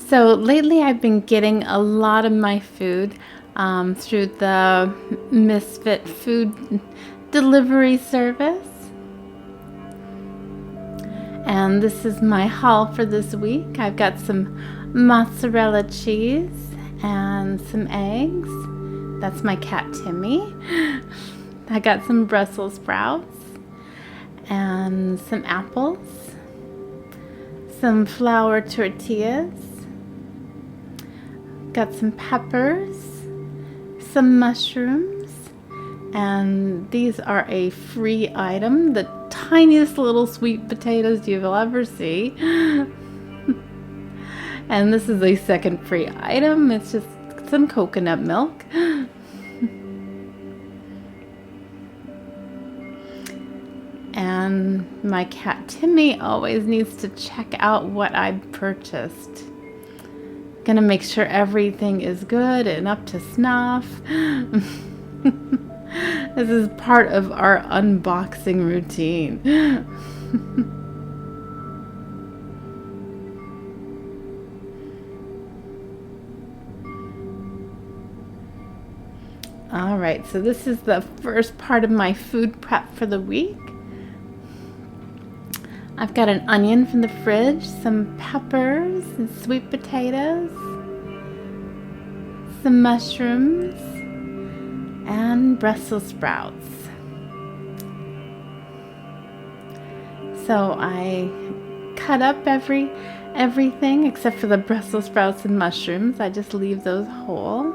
So lately, I've been getting a lot of my food through the Misfit food delivery service. And this is my haul for this week. I've got some mozzarella cheese and some eggs. That's my cat Timmy. I got some Brussels sprouts and some apples, some flour tortillas, got some peppers, some mushrooms, and these are a free item, the tiniest little sweet potatoes you'll ever see. And this is a second free item. It's just some coconut milk. And my cat Timmy always needs to check out what I purchased. Gonna make sure everything is good and up to snuff. This is part of our unboxing routine. All right, so this is the first part of my food prep for the week. I've got an onion from the fridge, some peppers and sweet potatoes, some mushrooms, and Brussels sprouts. So I cut up everything except for the Brussels sprouts and mushrooms. I just leave those whole.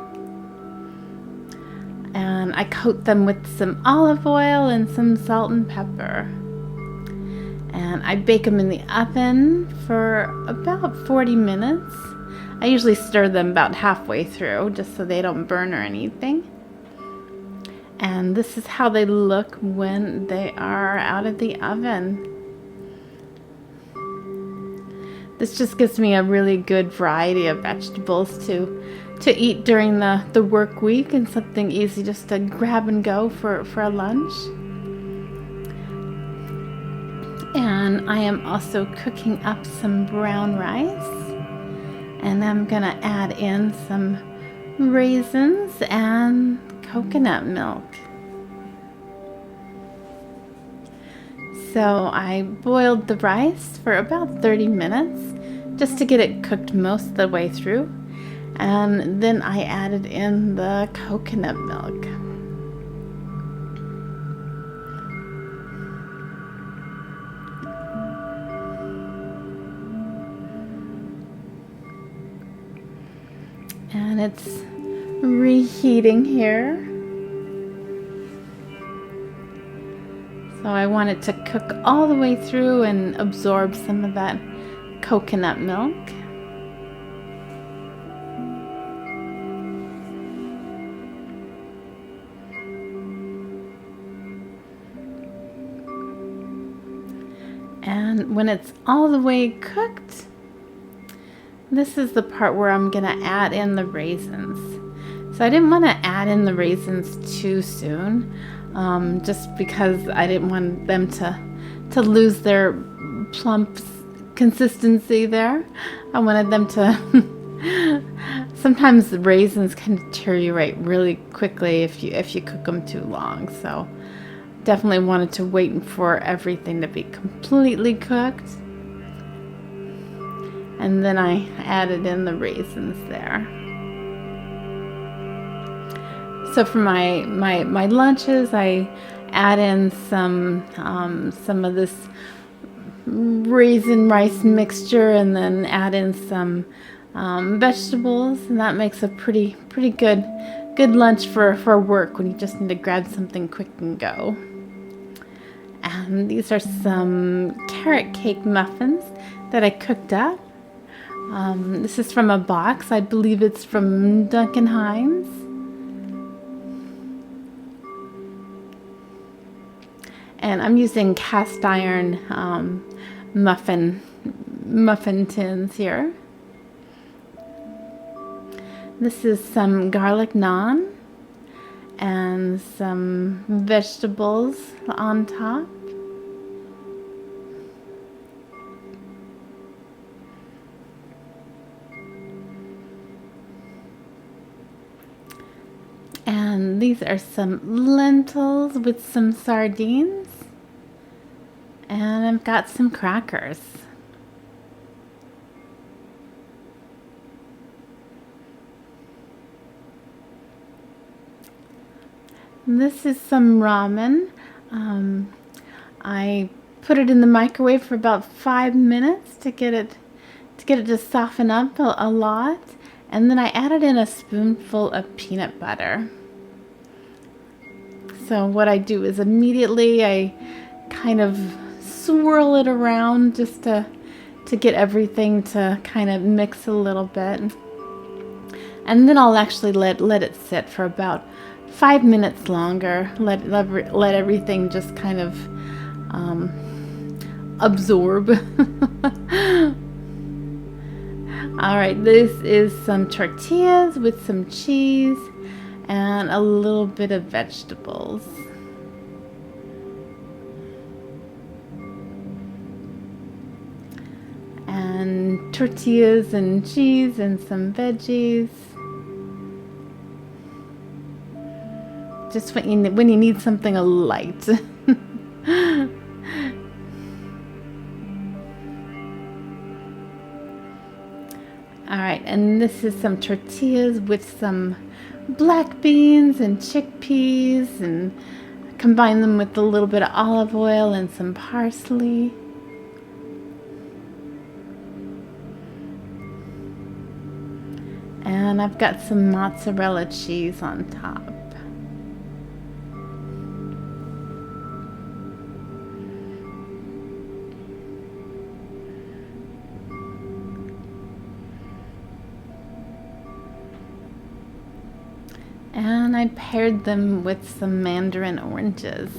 And I coat them with some olive oil and some salt and pepper. And I bake them in the oven for about 40 minutes. I usually stir them about halfway through just so they don't burn or anything. And this is how they look when they are out of the oven. This just gives me a really good variety of vegetables to eat during the work week, and something easy just to grab and go for a lunch. And I am also cooking up some brown rice, and I'm gonna add in some raisins and coconut milk. So I boiled the rice for about 30 minutes just to get it cooked most of the way through, and then I added in the coconut milk. And it's reheating here. So I want it to cook all the way through and absorb some of that coconut milk. And when it's all the way cooked, this is the part where I'm gonna add in the raisins. So I didn't want to add in the raisins too soon, just because I didn't want them to lose their plump consistency there. I wanted them to. Sometimes the raisins can deteriorate really quickly if you cook them too long. So definitely wanted to wait for everything to be completely cooked. And then I added in the raisins there. So for my lunches, I add in some of this raisin rice mixture, and then add in some vegetables, and that makes a pretty good lunch for work when you just need to grab something quick and go. And these are some carrot cake muffins that I cooked up. This is from a box. I believe it's from Duncan Hines. And I'm using cast iron muffin tins here. This is some garlic naan and some vegetables on top. And these are some lentils with some sardines. And I've got some crackers. This is some ramen. I put it in the microwave for about 5 minutes to get it to soften up a lot, and then I added in a spoonful of peanut butter. So what I do is immediately I kind of swirl it around just to get everything to kind of mix a little bit. And then I'll actually let it sit for about 5 minutes longer. Let everything just kind of absorb. All right, this is some tortillas with some cheese and a little bit of vegetables. And tortillas and cheese and some veggies. Just when you need something light. All right, and this is some tortillas with some black beans and chickpeas, and combine them with a little bit of olive oil and some parsley. And I've got some mozzarella cheese on top. And I paired them with some mandarin oranges.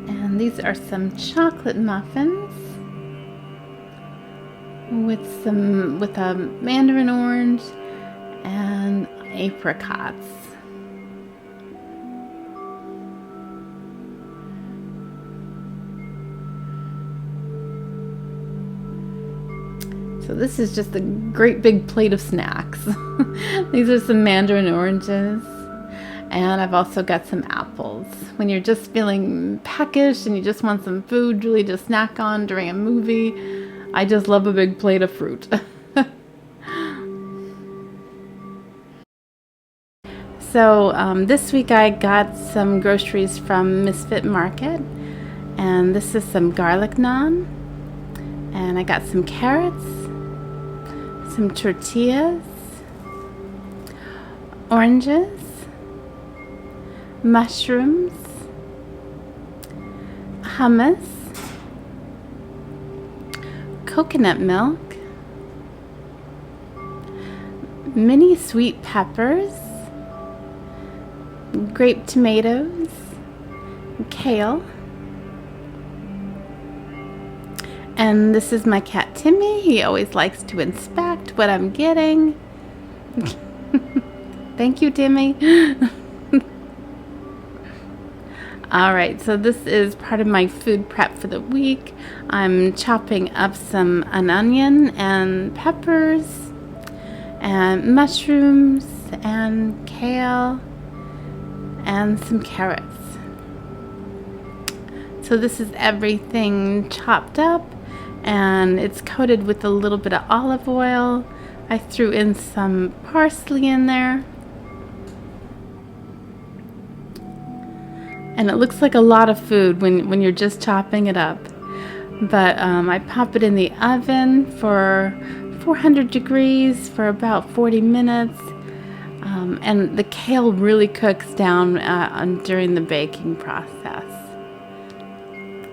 And these are some chocolate muffins with a mandarin orange and apricots. So this is just a great big plate of snacks. These are some mandarin oranges. And I've also got some apples. When you're just feeling peckish and you just want some food really to snack on during a movie, I just love a big plate of fruit. So this week I got some groceries from Misfit Market. And this is some garlic naan. And I got some carrots, some tortillas, oranges, mushrooms, hummus, coconut milk, mini sweet peppers, grape tomatoes, kale. And this is my cat Timmy. He always likes to inspect what I'm getting. Thank you, Timmy. All right, so this is part of my food prep for the week. I'm chopping up an onion and peppers and mushrooms and kale and some carrots. So this is everything chopped up, and it's coated with a little bit of olive oil. I threw in some parsley in there. And it looks like a lot of food when you're just chopping it up. But I pop it in the oven for 400 degrees for about 40 minutes. And the kale really cooks down during the baking process.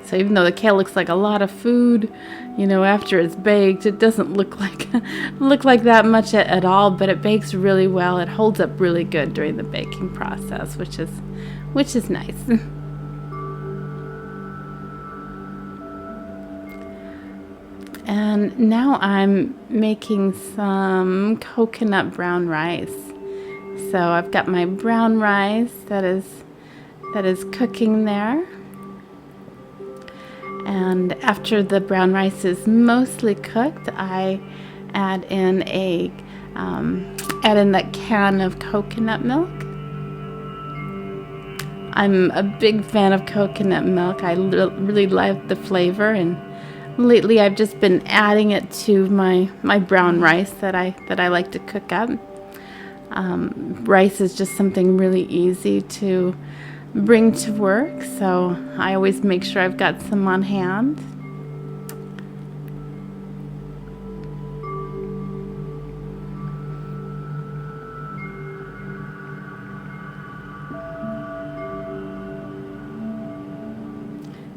So even though the kale looks like a lot of food, after it's baked, it doesn't look like that much at all, but it bakes really well. It holds up really good during the baking process, which is nice. And now I'm making some coconut brown rice. So I've got my brown rice that is cooking there. And after the brown rice is mostly cooked, I add in that can of coconut milk. I'm a big fan of coconut milk. I really like the flavor, and lately I've just been adding it to my brown rice that I like to cook up. Rice is just something really easy to bring to work, so I always make sure I've got some on hand.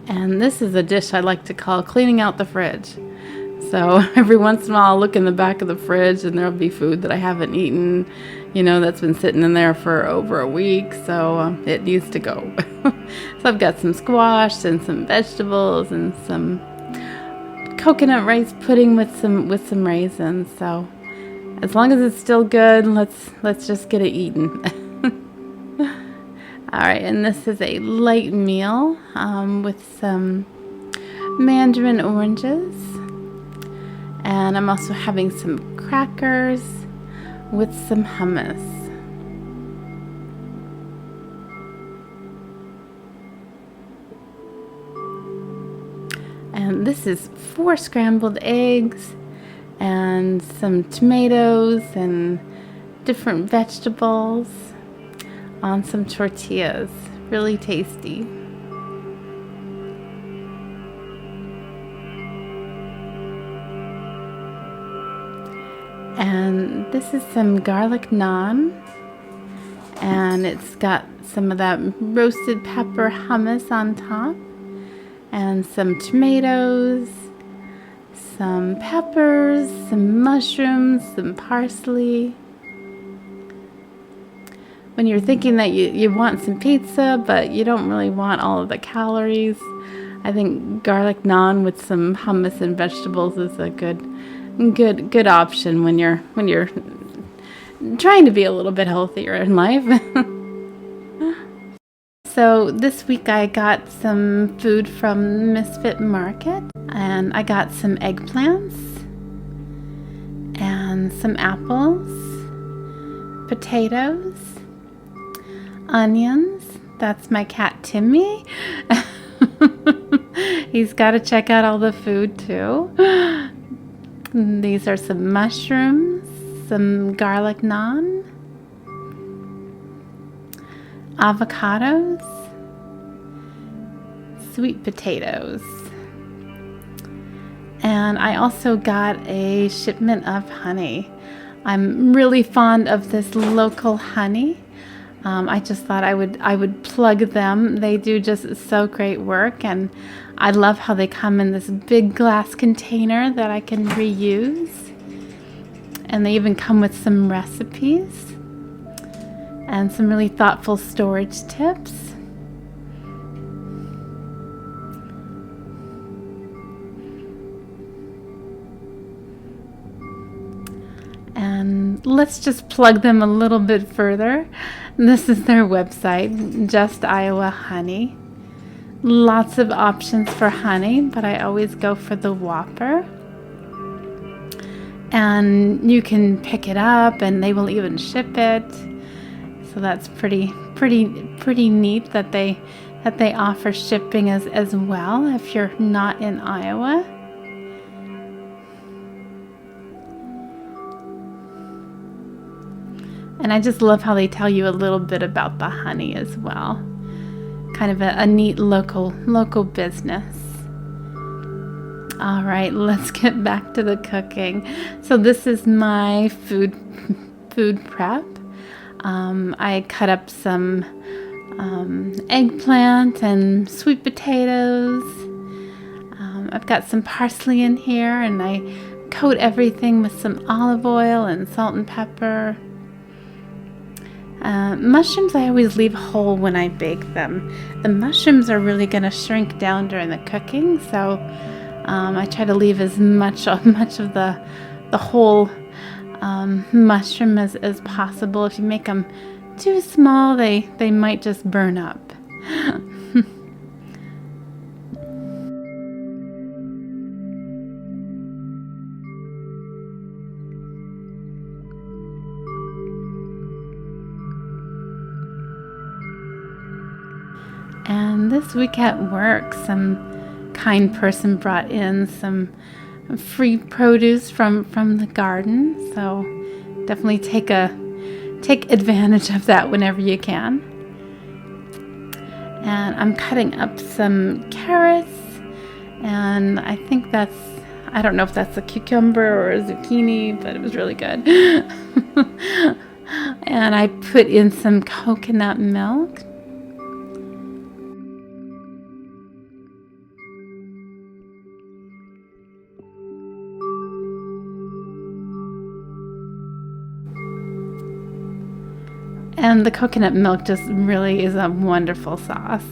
And this is a dish I like to call cleaning out the fridge. So every once in a while I'll look in the back of the fridge and there'll be food that I haven't eaten, that's been sitting in there for over a week, so it needs to go. So I've got some squash and some vegetables and some coconut rice pudding with some raisins. So as long as it's still good, let's just get it eaten. All right, and this is a light meal with some mandarin oranges. And I'm also having some crackers with some hummus. And this is 4 scrambled eggs and some tomatoes and different vegetables on some tortillas. Really tasty. And this is some garlic naan, and it's got some of that roasted pepper hummus on top, and some tomatoes, some peppers, some mushrooms, some parsley. When you're thinking that you want some pizza, but you don't really want all of the calories, I think garlic naan with some hummus and vegetables is a good option when you're trying to be a little bit healthier in life. So this week I got some food from Misfit Market, and I got some eggplants and some apples, potatoes, onions. That's my cat Timmy. He's got to check out all the food too. These are some mushrooms, some garlic naan, avocados, sweet potatoes. And I also got a shipment of honey. I'm really fond of this local honey. I just thought I would plug them. They do just so great work, and I love how they come in this big glass container that I can reuse. And they even come with some recipes and some really thoughtful storage tips. And let's just plug them a little bit further. This is their website, Just Iowa Honey. Lots of options for honey, but I always go for the Whopper. And you can pick it up, and they will even ship it. So that's pretty neat that they offer shipping as well if you're not in Iowa. And I just love how they tell you a little bit about the honey as well. Kind of a neat local business. All right, let's get back to the cooking. So this is my food prep. I cut up some eggplant and sweet potatoes. I've got some parsley in here, and I coat everything with some olive oil and salt and pepper. Mushrooms I always leave whole when I bake them. The mushrooms are really going to shrink down during the cooking, so I try to leave as much of the whole mushroom as possible. If you make them too small, they might just burn up. this week at work, some kind person brought in some free produce from the garden. So definitely take advantage of that whenever you can. And I'm cutting up some carrots, and I think I don't know if that's a cucumber or a zucchini, but it was really good. And I put in some coconut milk. And the coconut milk just really is a wonderful sauce.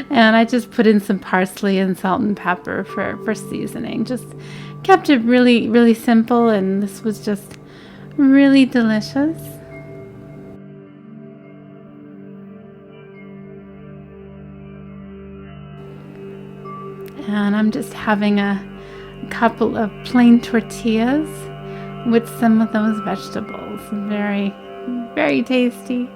And I just put in some parsley and salt and pepper for seasoning. Just kept it really, really simple, and this was just really delicious. And I'm just having a couple of plain tortillas with some of those vegetables. Very, very tasty.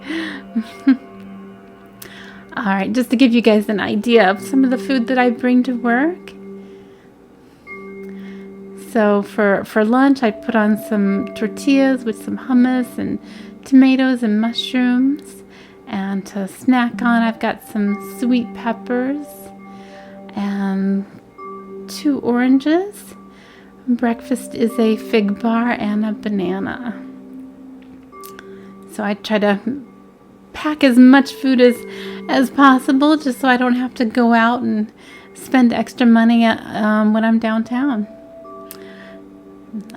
All right, just to give you guys an idea of some of the food that I bring to work. So for lunch, I put on some tortillas with some hummus and tomatoes and mushrooms. And to snack on, I've got some sweet peppers and 2 oranges. Breakfast is a fig bar and a banana. So I try to pack as much food as possible, just so I don't have to go out and spend extra money when I'm downtown.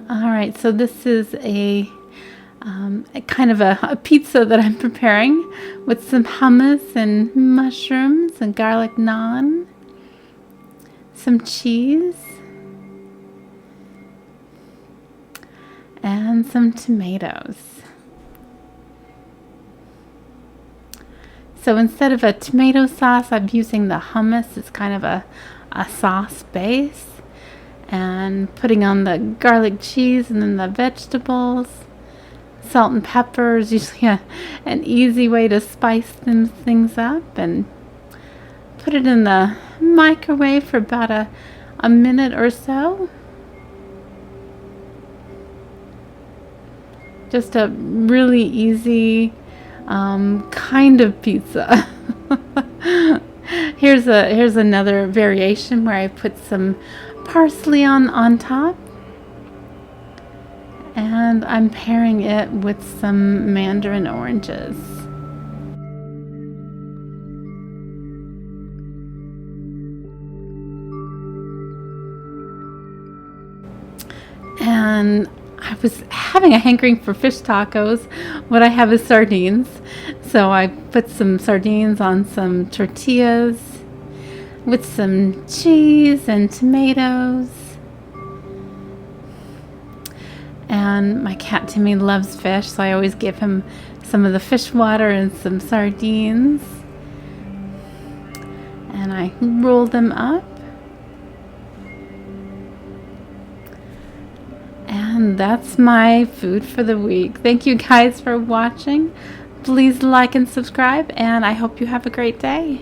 All right, so this is a kind of a pizza that I'm preparing with some hummus and mushrooms and garlic naan, some cheese, and some tomatoes. So instead of a tomato sauce, I'm using the hummus. It's kind of a sauce base. And putting on the garlic cheese and then the vegetables. Salt and pepper is usually an easy way to spice things up. And put it in the microwave for about a minute or so. Just a really easy kind of pizza. Here's another variation where I put some parsley on top, and I'm pairing it with some mandarin oranges. And I was having a hankering for fish tacos. What I have is sardines. So I put some sardines on some tortillas with some cheese and tomatoes. And my cat Timmy loves fish, so I always give him some of the fish water and some sardines. And I roll them up. And that's my food for the week. Thank you guys for watching. Please like and subscribe, and I hope you have a great day.